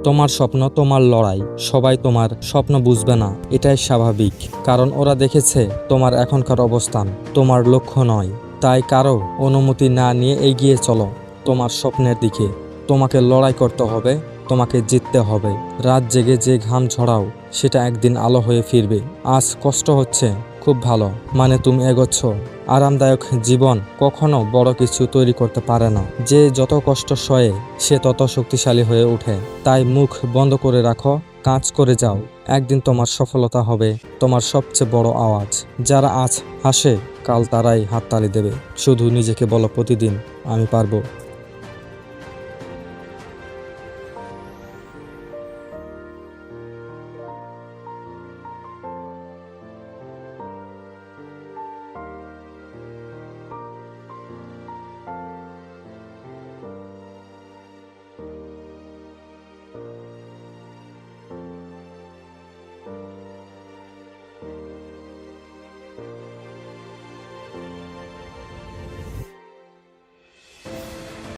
তোমার স্বপ্ন, তোমার লড়াই। সবাই তোমার স্বপ্ন বুঝবে না, এটাই স্বাভাবিক। কারণ ওরা দেখেছে তোমার এখনকার অবস্থান, তোমার লক্ষ্য নয়। তাই কারো অনুমতি না নিয়ে এগিয়ে চলো তোমার স্বপ্নের দিকে। তোমাকে লড়াই করতে হবে, তোমাকে জিততে হবে। রাত জেগে যে ঘাম ঝরাও, সেটা একদিন আলো হয়ে ফিরবে। আজ কষ্ট হচ্ছে, খুব ভালো, মানে তুমি এগোচ্ছ। আরামদায়ক জীবন কখনো বড় কিছু তৈরি করতে পারে না। যে যত কষ্ট সয়ে, সে তত শক্তিশালী হয়ে ওঠে। তাই মুখ বন্ধ করে রাখো, কাজ করে যাও। একদিন তোমার সফলতা হবে তোমার সবচেয়ে বড় আওয়াজ। যারা আজ হাসে, কাল তারাই হাততালি দেবে। শুধু নিজেকে বলো প্রতিদিন, আমি পারবো।